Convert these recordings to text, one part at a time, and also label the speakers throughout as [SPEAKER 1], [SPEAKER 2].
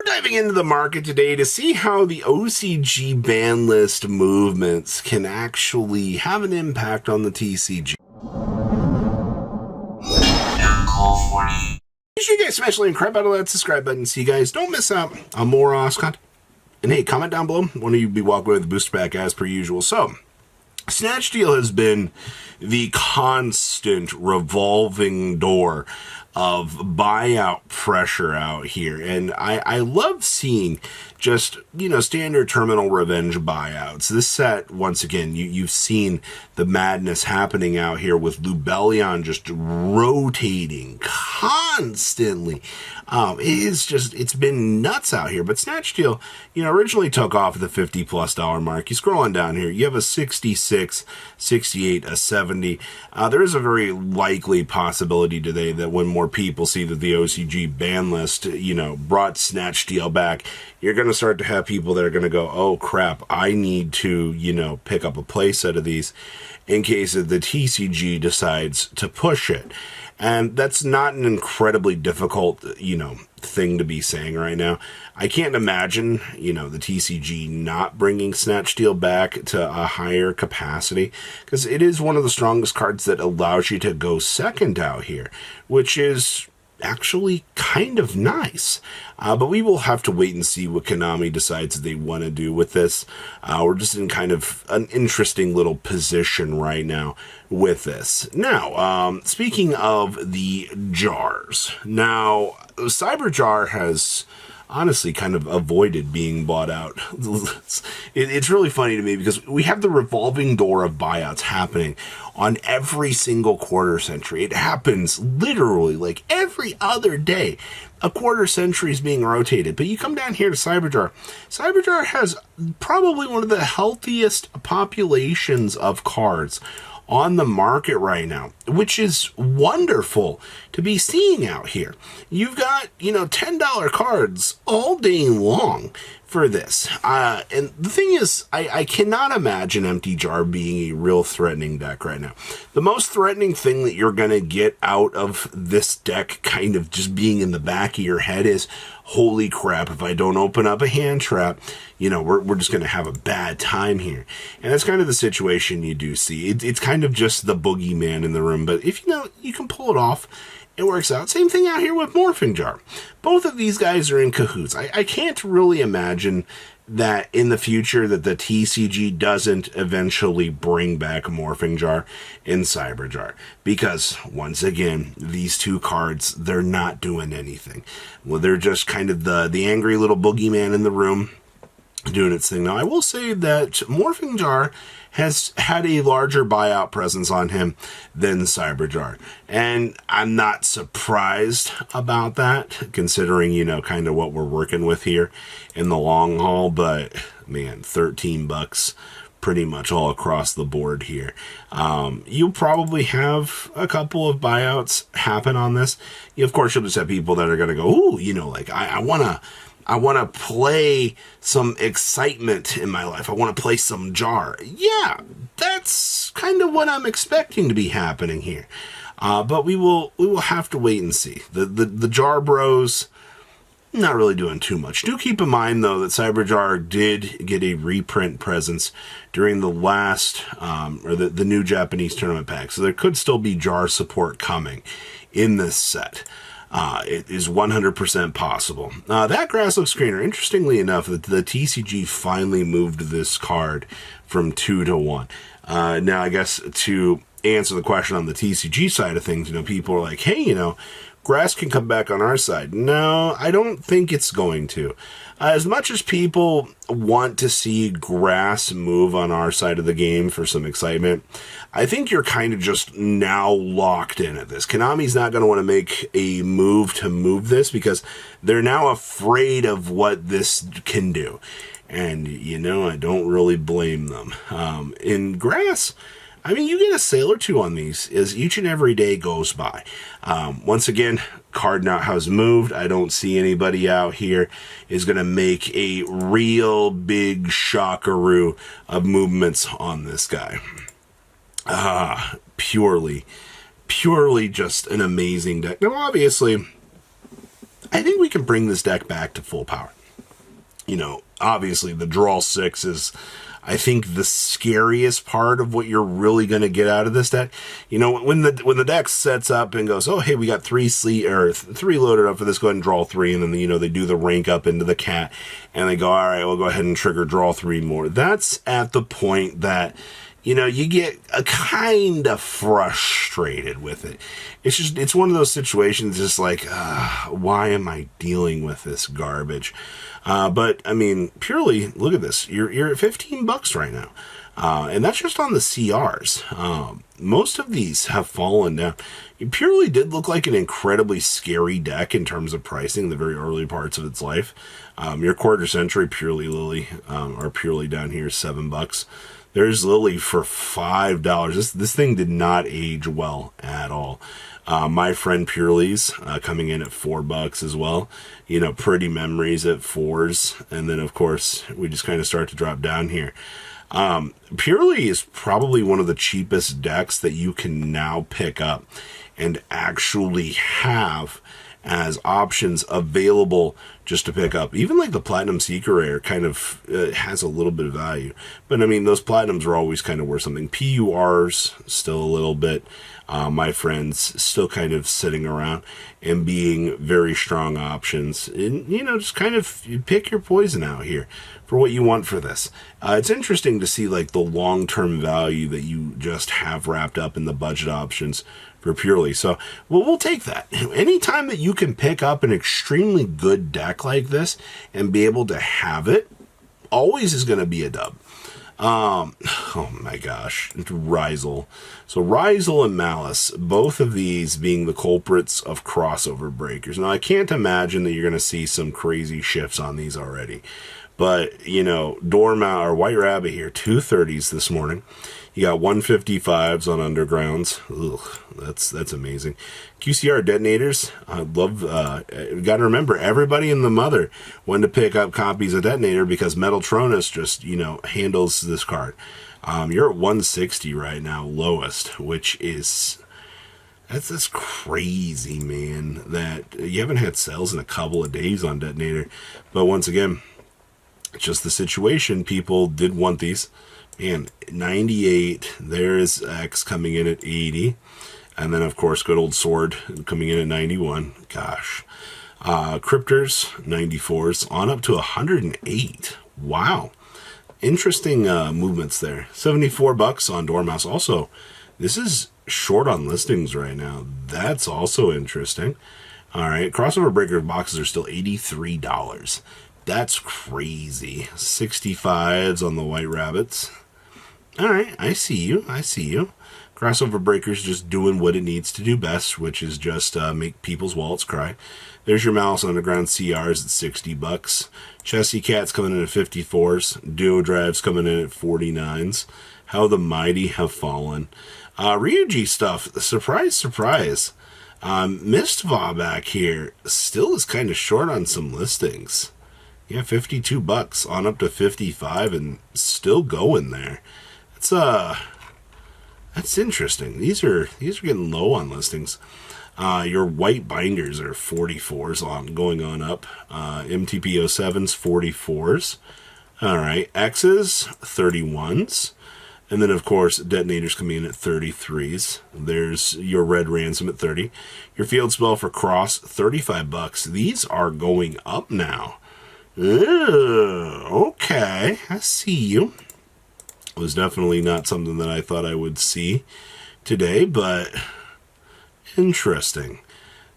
[SPEAKER 1] We're diving into the market today to see how the OCG Banlist movements can actually have an impact on the TCG. Make sure you guys smash the like and crap out of that subscribe button so you guys don't miss out on more content. And hey, comment down below. One of you be walking away with the booster pack as per usual. So, Snatch Steal has been the constant revolving door of buyout pressure out here. And I love seeing just, standard terminal revenge buyouts. This set, once again, you've seen the madness happening out here with Lubellion just rotating constantly. It's been nuts out here. But Snatch Steal, originally took off at the $50+ mark. You scrolling down here, you have a 66, 68, a 70. There is a very likely possibility today that when more people see that the OCG Banlist, brought Snatch Steal back, you're going to start to have people that are going to go, oh crap, I need to, pick up a play set of these in case the TCG decides to push it. And that's not an incredibly difficult, thing to be saying right now. I can't imagine, the TCG not bringing Snatch Steal back to a higher capacity, because it is one of the strongest cards that allows you to go second out here, which is actually kind of nice. But we will have to wait and see what Konami decides they want to do with this. We're just in kind of an interesting little position right now with this. Now, speaking of the jars. Now, Cyber Jar has honestly kind of avoided being bought out. It's really funny to me because we have the revolving door of buyouts happening on every single quarter century. It happens literally like every other day. A quarter century is being rotated. But you come down here to Cyberjar. Cyberjar has probably one of the healthiest populations of cards on the market right now, which is wonderful to be seeing out here. You've got, $10 cards all day long for this. And the thing is, I cannot imagine Empty Jar being a real threatening deck right now. The most threatening thing that you're going to get out of this deck kind of just being in the back of your head is, holy crap, if I don't open up a hand trap, we're just going to have a bad time here. And that's kind of the situation you do see. It's kind of just the boogeyman in the room. But if you can pull it off, it works out. Same thing out here with Morphing Jar. Both of these guys are in cahoots. I can't really imagine that in the future that the TCG doesn't eventually bring back Morphing Jar in Cyber Jar. Because, once again, these two cards, they're not doing anything. Well, they're just kind of the angry little boogeyman in the room doing its thing. Now, I will say that Morphing Jar has had a larger buyout presence on him than Cyber Jar. And I'm not surprised about that, considering, kind of what we're working with here in the long haul. But, man, $13 pretty much all across the board here. You'll probably have a couple of buyouts happen on this. Of course, you'll just have people that are going to go, ooh, I want to play some excitement in my life. I want to play some Jar. Yeah, that's kind of what I'm expecting to be happening here. But we will have to wait and see. The Jar Bros, not really doing too much. Do keep in mind, though, that Cyber Jar did get a reprint presence during the last, or the new Japanese tournament pack. So there could still be Jar support coming in this set. It is 100% possible. That grass looks greener. Interestingly enough, the TCG finally moved this card from 2 to 1. Now, I guess to answer the question on the TCG side of things, people are like, hey, grass can come back on our side. No, I don't think it's going to. As much as people want to see grass move on our side of the game for some excitement, I think you're kind of just now locked in at this. Konami's not going to want to make a move to move this because they're now afraid of what this can do. And, I don't really blame them. In grass, you get a sale or two on these as each and every day goes by. Once again, card now has moved. I don't see anybody out here is going to make a real big shockaroo of movements on this guy. Purely just an amazing deck. Now, obviously, I think we can bring this deck back to full power. Obviously the draw 6 is, I think, the scariest part of what you're really going to get out of this deck. When the deck sets up and goes, oh, hey, we got three loaded up for this, go ahead and draw 3, and then, they do the rank up into the cat, and they go, all right, we'll go ahead and trigger draw 3 more. That's at the point that, you get a kind of frustrated with it. It's one of those situations, just like, why am I dealing with this garbage? But I mean, Purrely, look at this. You're at $15 right now. And that's just on the CRs. Most of these have fallen down. Purrely did look like an incredibly scary deck in terms of pricing in the very early parts of its life. Your quarter century Purrely Lily, or Purrely down here, $7. There's Lily for $5. This thing did not age well at all. My friend Purrely's coming in at $4 as well. Pretty Memories at $4s, and then of course we just kind of start to drop down here. Purrely is probably one of the cheapest decks that you can now pick up and actually have as options available just to pick up. Even like the Platinum Seeker Rare kind of has a little bit of value. But I mean, those Platinums are always kind of worth something. PURs, still a little bit. My friends, still kind of sitting around and being very strong options. And, just kind of pick your poison out here for what you want for this. It's interesting to see like the long-term value that you just have wrapped up in the budget options for Purrely. So, we'll take that. Anytime that you can pick up an extremely good deck like this and be able to have it, always is going to be a dub. Oh my gosh, Rizal. So Rizal and Malice, both of these being the culprits of crossover breakers. Now, I can't imagine that you're going to see some crazy shifts on these already. But, Dormouse or White Rabbit here, 230s this morning. You got 155s on Undergrounds. Ugh, that's amazing. QCR Detonators. I love, got to remember, everybody and the mother wanted to pick up copies of Detonator because Metaltronus just, handles this card. You're at 160 right now, lowest, which is... That's crazy, man, that you haven't had sales in a couple of days on Detonator. But once again, it's just the situation. People did want these. Man, 98. There is X coming in at 80. And then, of course, good old Sword coming in at 91. Gosh. Cryptors, 94s, on up to 108. Wow. Interesting movements there. $74 on Dormouse. Also, this is short on listings right now. That's also interesting. All right. Crossover Breaker boxes are still $83. That's crazy. 65s on the White Rabbits. All right, I see you. Crossover Breaker's just doing what it needs to do best, which is just make people's wallets cry. There's your Malice Underground CRs at $60. Chessy Cat's coming in at 54s. Duo Drive's coming in at 49s. How the mighty have fallen. Ryuji stuff, surprise, surprise. Mistva back here still is kind of short on some listings. Yeah, $52 on up to 55 and still going there. That's interesting. These are getting low on listings. Your white binders are 44s going on up. MTP 07s 44s. All right, X's 31s. And then, of course, Detonators coming in at 33s. There's your Red Ransom at 30. Your Field Spell for Cross, $35. These are going up now. Okay, I see you. It was definitely not something that I thought I would see today, but interesting.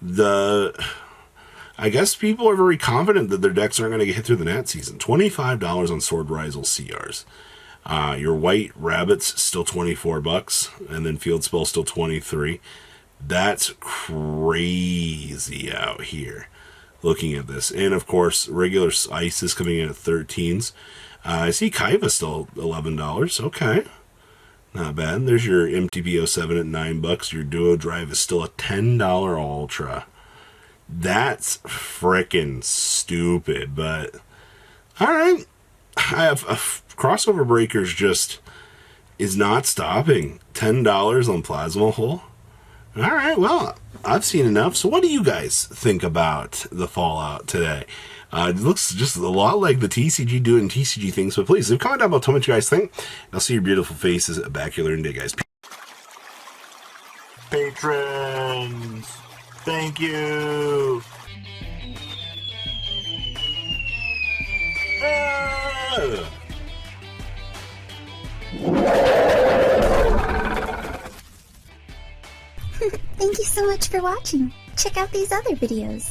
[SPEAKER 1] I guess people are very confident that their decks aren't going to get hit through the Nat season. $25 on Sword Rizal CRs. Your White Rabbits still $24, and then Field Spell still $23. That's crazy out here. Looking at this, and of course, regular Ice is coming in at 13s. I see Kaiva still $11. Okay, not bad. There's your MTP 07 at $9. Your Duo Drive is still a $10 Ultra. That's frickin' stupid, but all right. I have Crossover Breakers just is not stopping. $10 on Plasma Hole. All right, well, I've seen enough. So what do you guys think about the Fallout today? It looks just a lot like the TCG doing TCG things, but please leave a comment down below. Tell me what you guys think. I'll see your beautiful faces back here later in the day, guys. Patrons, thank you.
[SPEAKER 2] Thank you so much for watching. Check out these other videos.